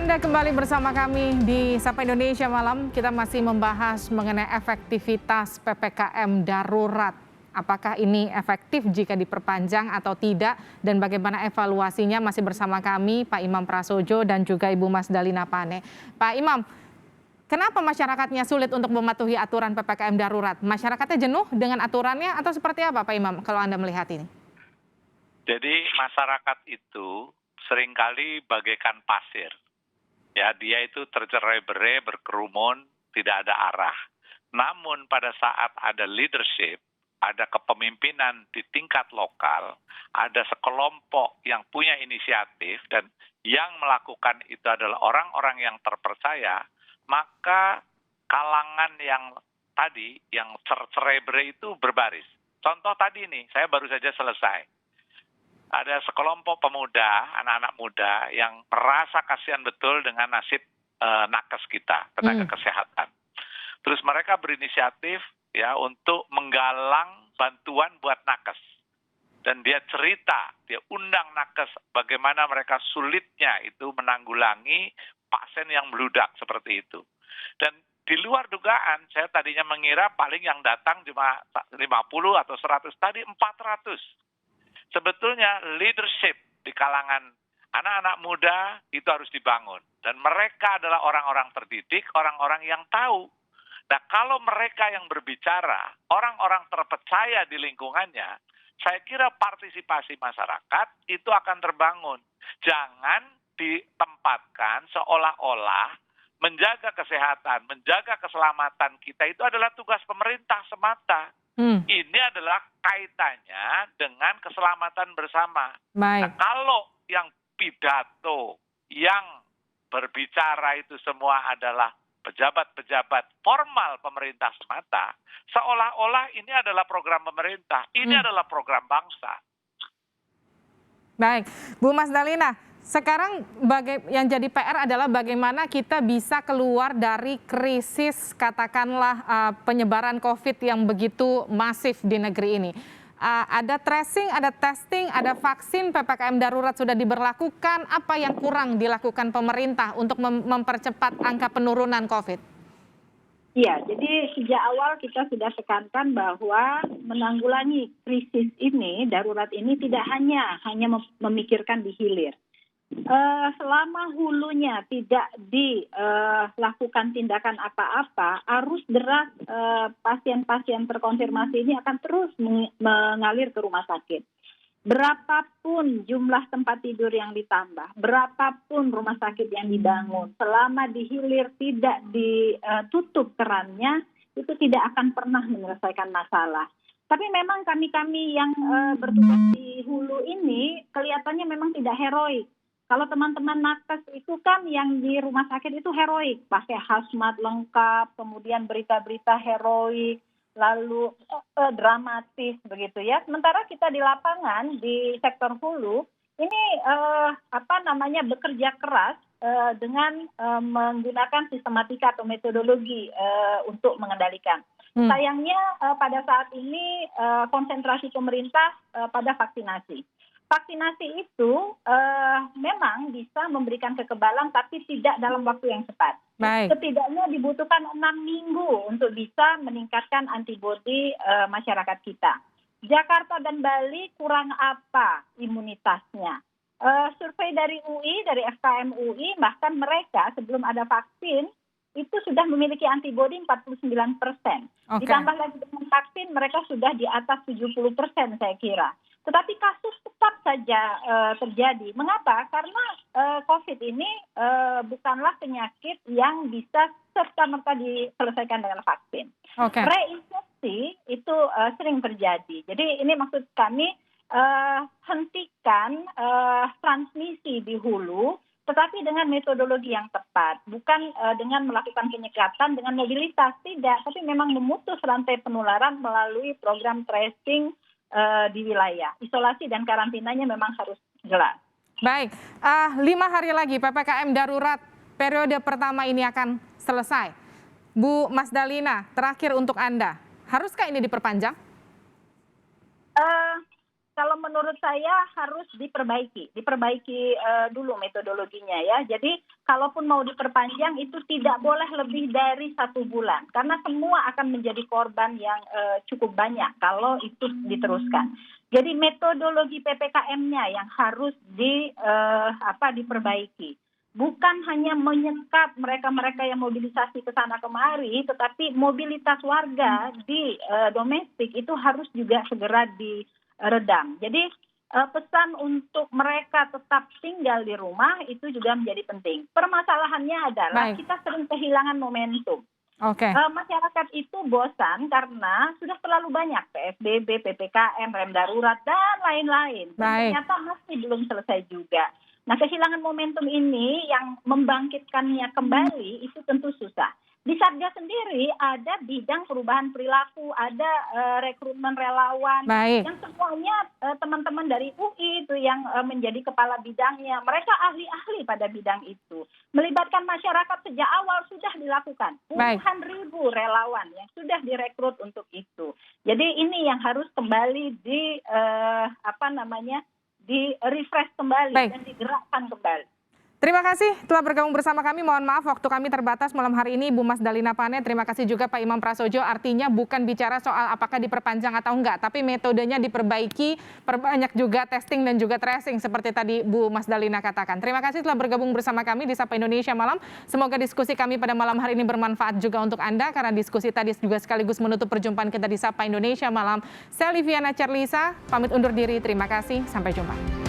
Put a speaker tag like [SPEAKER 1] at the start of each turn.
[SPEAKER 1] Anda kembali bersama kami di Sapa Indonesia Malam. Kita masih membahas mengenai efektivitas PPKM darurat. Apakah ini efektif jika diperpanjang atau tidak? Dan bagaimana evaluasinya? Masih bersama kami Pak Imam Prasojo dan juga Ibu Mas Dalina Pane. Pak Imam, kenapa masyarakatnya sulit untuk mematuhi aturan PPKM darurat? Masyarakatnya jenuh dengan aturannya atau seperti apa Pak Imam kalau Anda melihat ini?
[SPEAKER 2] Jadi masyarakat itu seringkali bagaikan pasir. Ya, dia itu tercerai-berai, berkerumun, tidak ada arah. Namun pada saat ada leadership, ada kepemimpinan di tingkat lokal, ada sekelompok yang punya inisiatif dan yang melakukan itu adalah orang-orang yang terpercaya, maka kalangan yang tadi, yang tercerai-berai itu berbaris. Contoh tadi nih, saya baru saja selesai. Ada sekelompok pemuda, anak-anak muda yang merasa kasihan betul dengan nasib nakes kita, tenaga kesehatan. Terus mereka berinisiatif ya untuk menggalang bantuan buat nakes. Dan dia cerita, dia undang nakes bagaimana mereka sulitnya itu menanggulangi pasien yang meludak seperti itu. Dan di luar dugaan, saya tadinya mengira paling yang datang cuma 50 atau 100, tadi 400. Sebetulnya leadership di kalangan anak-anak muda itu harus dibangun. Dan mereka adalah orang-orang terdidik, orang-orang yang tahu. Nah, kalau mereka yang berbicara, orang-orang terpercaya di lingkungannya, saya kira partisipasi masyarakat itu akan terbangun. Jangan ditempatkan seolah-olah menjaga kesehatan, menjaga keselamatan kita itu adalah tugas pemerintah semata. Ini adalah kaitannya dengan keselamatan bersama.
[SPEAKER 1] Baik.
[SPEAKER 2] Nah, kalau yang pidato, yang berbicara itu semua adalah pejabat-pejabat formal pemerintah semata, seolah-olah ini adalah program pemerintah, ini adalah program bangsa.
[SPEAKER 1] Baik, Bu Mas Dalina, sekarang yang jadi PR adalah bagaimana kita bisa keluar dari krisis katakanlah penyebaran COVID yang begitu masif di negeri ini. Ada tracing, ada testing, ada vaksin, PPKM darurat sudah diberlakukan. Apa yang kurang dilakukan pemerintah untuk mempercepat angka penurunan COVID?
[SPEAKER 3] Iya, jadi sejak awal kita sudah tekankan bahwa menanggulangi krisis ini, darurat ini tidak hanya memikirkan di hilir. Selama hulunya tidak dilakukan tindakan apa-apa, arus deras pasien-pasien terkonfirmasi ini akan terus mengalir ke rumah sakit. Berapapun jumlah tempat tidur yang ditambah, berapapun rumah sakit yang dibangun, selama di hilir tidak ditutup kerannya, itu tidak akan pernah menyelesaikan masalah. Tapi memang kami-kami yang bertugas di hulu ini kelihatannya memang tidak heroik. Kalau teman-teman nakes itu kan yang di rumah sakit itu heroik, pakai hazmat lengkap, kemudian berita-berita heroik, lalu dramatis begitu ya. Sementara kita di lapangan di sektor hulu ini bekerja keras dengan menggunakan sistematika atau metodologi untuk mengendalikan. Sayangnya pada saat ini konsentrasi pemerintah pada vaksinasi. Vaksinasi itu memang bisa memberikan kekebalan tapi tidak dalam waktu yang cepat.
[SPEAKER 1] Baik.
[SPEAKER 3] Setidaknya dibutuhkan 6 minggu untuk bisa meningkatkan antibodi masyarakat kita. Jakarta dan Bali kurang apa imunitasnya? Survei dari UI, dari FKM UI, bahkan mereka sebelum ada vaksin itu sudah memiliki antibodi 49%.
[SPEAKER 1] Okay.
[SPEAKER 3] Ditambah lagi dengan vaksin mereka sudah di atas 70% saya kira. Tetapi kasus tetap saja terjadi. Mengapa? Karena COVID ini bukanlah penyakit yang bisa serta-merta diselesaikan dengan vaksin.
[SPEAKER 1] Okay.
[SPEAKER 3] Reinfeksi itu sering terjadi. Jadi ini maksud kami hentikan transmisi di hulu, tetapi dengan metodologi yang tepat. Bukan dengan melakukan penyekatan dengan mobilitas, tidak. Tapi memang memutus rantai penularan melalui program tracing di wilayah. Isolasi dan karantinanya memang harus jelas.
[SPEAKER 1] Baik, 5 hari lagi PPKM darurat periode pertama ini akan selesai. Bu Mas Dalina, terakhir untuk Anda, haruskah ini diperpanjang?
[SPEAKER 3] kalau menurut saya harus diperbaiki dulu metodologinya ya. Jadi kalaupun mau diperpanjang itu tidak boleh lebih dari 1 bulan, karena semua akan menjadi korban yang cukup banyak kalau itu diteruskan. Jadi metodologi PPKM-nya yang harus diperbaiki. Bukan hanya menyekat mereka-mereka yang mobilisasi ke sana kemari, tetapi mobilitas warga di domestik itu harus juga segera diredam. Jadi pesan untuk mereka tetap tinggal di rumah itu juga menjadi penting. Permasalahannya adalah kita sering kehilangan momentum. Masyarakat itu bosan karena sudah terlalu banyak PSBB, PPKM, rem darurat, dan lain-lain. Ternyata masih belum selesai juga. Nah, kehilangan momentum ini yang membangkitkannya kembali itu tentu susah. Di Satgas sendiri ada bidang perubahan perilaku, ada rekrutmen relawan, yang semuanya teman-teman dari UI itu yang menjadi kepala bidangnya. Mereka ahli-ahli pada bidang itu. Melibatkan masyarakat sejak awal sudah dilakukan. Puluhan ribu relawan yang sudah direkrut untuk itu. Jadi ini yang harus kembali di-refresh kembali dan digerakkan kembali.
[SPEAKER 1] Terima kasih telah bergabung bersama kami. Mohon maaf waktu kami terbatas malam hari ini, Bu Mas Dalina Pane. Terima kasih juga Pak Imam Prasojo. Artinya bukan bicara soal apakah diperpanjang atau enggak, tapi metodenya diperbaiki, perbanyak juga testing dan juga tracing seperti tadi Bu Mas Dalina katakan. Terima kasih telah bergabung bersama kami di Sapa Indonesia Malam. Semoga diskusi kami pada malam hari ini bermanfaat juga untuk Anda, karena diskusi tadi juga sekaligus menutup perjumpaan kita di Sapa Indonesia Malam. Saya Liviana Cerlisa, pamit undur diri. Terima kasih, sampai jumpa.